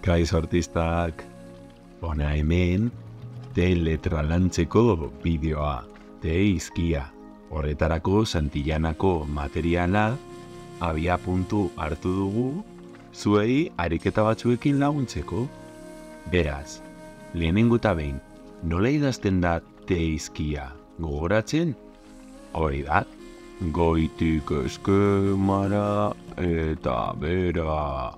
Kaixo artistak, hona hemen, te letra lantzeko bideoa, te izkia. Horretarako Santillanako materiala abia puntu hartu dugu, zuei ariketa batzuekin laguntzeko. Beraz, lehenengo eta behin, nola idazten da te izkia gogoratzen? Hori da, goitik eskemara eta bera.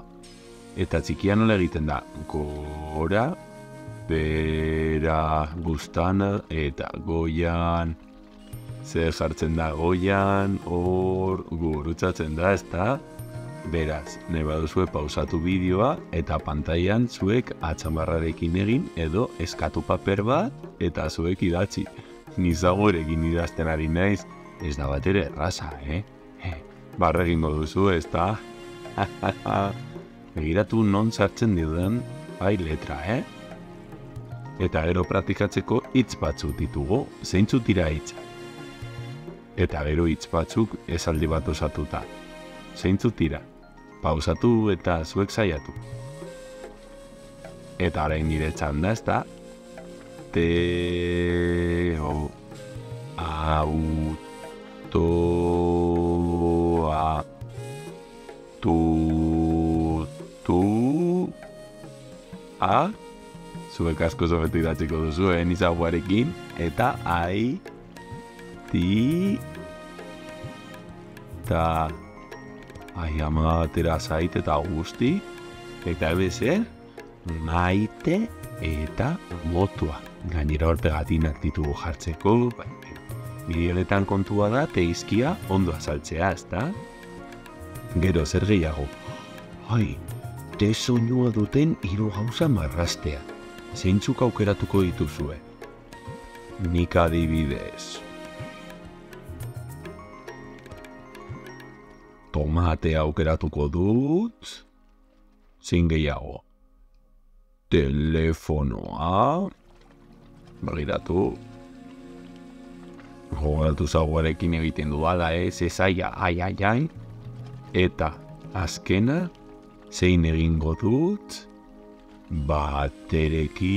Eta txikia nola egiten da, gora, bera, bustana eta goian. Zer jartzen da goian, hor, gurutzatzen da, ezta? Beraz, nahi baduzue pausatu bideoa eta pantailan zuek atxamarrarekin egin edo eskatu paper bat eta zuek idatzi. Nizagorekin idazten ari naiz, ez da bat ere erraza, Barra egingo duzu, ezta? Begiratu non sartzen diuden bai letra, Eta gero praktikatzeko hitz batzuk ditugu, zeintzuk dira hitz. Eta gero hitz batzuk esaldi bat osatuta. Zeintzuk dira, pausatu eta zuek saiatu. Eta orain nire txanda, ezta? Autoa tutua. Zuek asko zobetu idatziko duzu, nizaguarekin. Eta ama atera zait eta guzti. Eta ebezer, maite eta motua. Gainera hor pegatinak ditugu jartzeko. Bideoletan kontua da, te izkia ondo azaltzea, ezta? Gero zer gehiago. Te soinua duten 3 gauza marrastea. Zeintzuk aukeratuko dituzue? Nik adibidez. Tomate aukeratuko dut. Zein gehiago. Telefonoa. Begiratu. Gogoratu zaguarekin egiten dudala, ez ai. Eta azkena, zein egingo dut? Baterekin,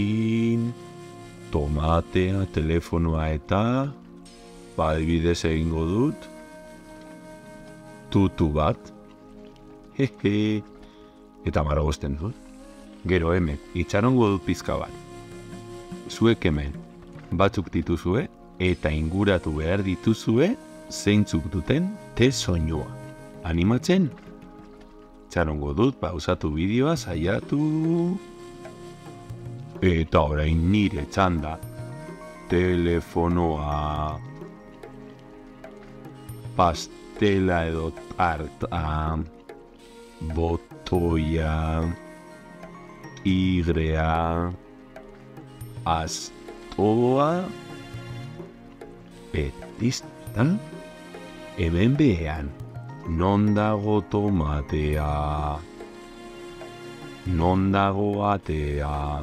tomatea, telefonoa eta, adibidez egingo dut, tutu bat. Eta maragozten dut. Gero hemen, itxarongo dut pizka bat. Zuek hemen, batzuk dituzue, eta inguratu behar dituzue, zeintzuk duten te soinua. Animatzen? Itxarongo dut, pausatu bideoa, saiatu. Eta orain nire txanda. Telefonoa. Pastela edo tarta. Botoia. Tigrea. Astoa. Betista. Hemen behean. Non dago tomatea. Non dago atea.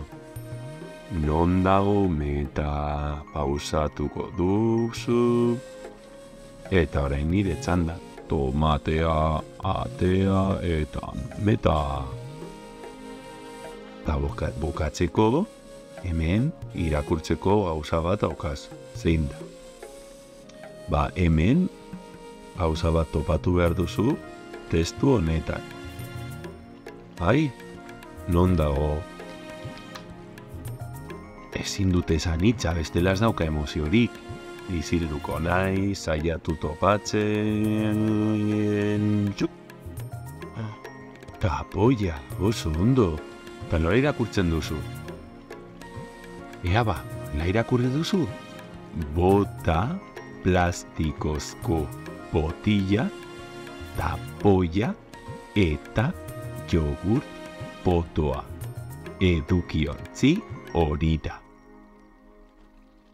Non dago meta. Pausatuko duzu. Eta orain nire txanda. Tomatea, atea eta meta. Eta bukatzeko, hemen irakurtzeko gauza bat aukaz. Zein da? Hemen gauza bat topatu behar duzu testu honetan. Non dago? Ezin dut esan hitza, bestela ez dauka emoziorik. Izilduko nahi, saiatu topatzen... Kapoia, oso ondo. Eta nola irakurtzen duzu? Nola irakurri duzu? Bota, plastikozko botilla, tapoia eta jogurt potoa. Edukiontzi hori da.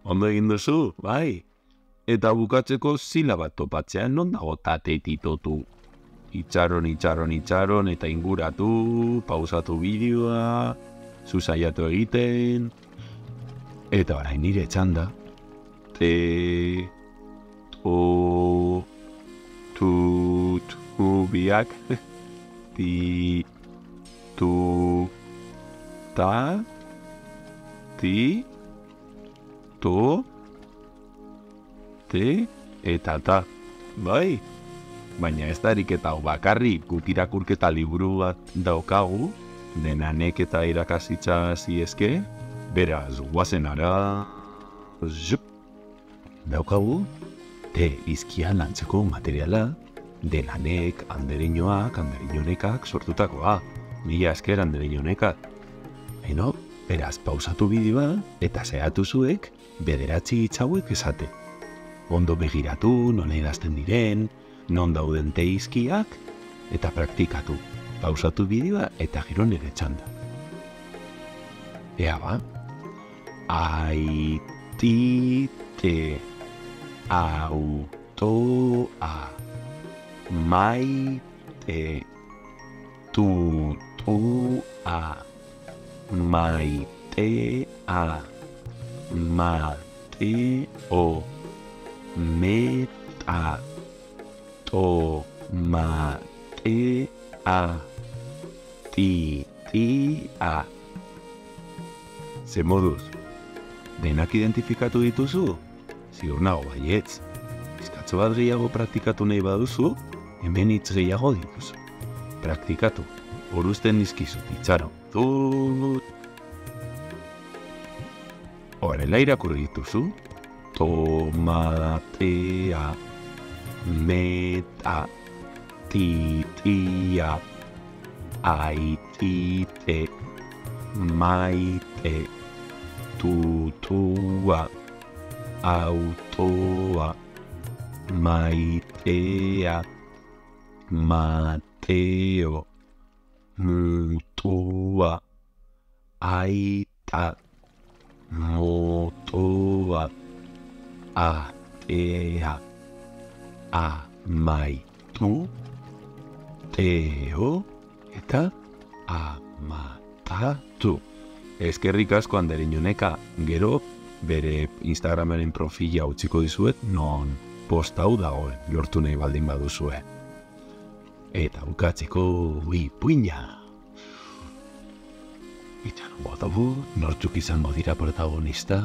Ondo egin duzu, bai? Eta bukatzeko silaba topatzean non dago tatetitotu. Itxaron eta inguratu, pausatu bideoa, zuzaiatu egiten. Eta orain nire txanda. Biak, ta, ti, to, te, eta ta. Bai, baina ez da eriketa hau bakarrik, guk irakurketa liburu bat daukagu, denanek eta irakasitza eske, beraz, guazen ara, zup, daukagu, te izkian lantzeko materiala, denanek, anderinonekak sortutakoa. Mila esker anderinonekak. Eno, beraz, pausatu bideoa eta saiatu zuek bederatzi hitz hauek esate. Ondo begiratu, non idazten diren, non dauden te izkiak, eta praktikatu. Pausatu bideoa eta gero nire txanda. Ea ba, aitite, autoa, maite, tutua, maitea, mateo, meta, tomatea, titia. Ze moduz, denak identifikatu dituzu? Ziur nago baietz. Bizkatzo bat gehiago praktikatu nahi baduzu, hemen hitz gehiago dituzu. Praktikatu, horuzten dizkizut, itxaro. Horrela irakurri dituzu. Tomatea, meta, titia, aitite, maite, tutua, autoa, maitea, mateo, mutua, aita, motoa, atea, amaitu, teo, eta amatatu. Eskerrik asko anderinoneka, gero bere Instagramaren profila utziko dizuet, non post hau dagoen, lortu nahi baldin baduzue. Eta bukatzeko, puina! Itxan botabu, nortzuk izango dira protagonista,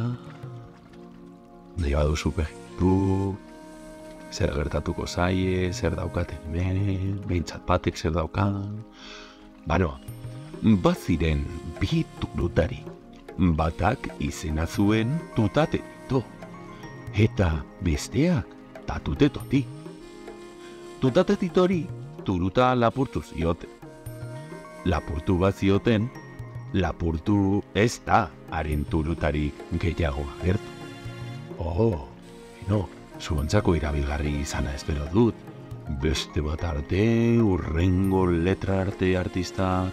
nahi baduzu behitu, zer gertatuko zaie, zer daukaten hemen, behintzat batek zer daukan. Bano, bat ziren bi turutari, batak izena zuen tutate tito, eta besteak tatute toti. Tutate titori turuta lapurtu zioten. Lapurtu bat zioten, lapurtu ez da haren turutarik gehiago agertu. Zuontzako irabilgarri izana espero dut. Beste bat arte, urrengo letra arte artista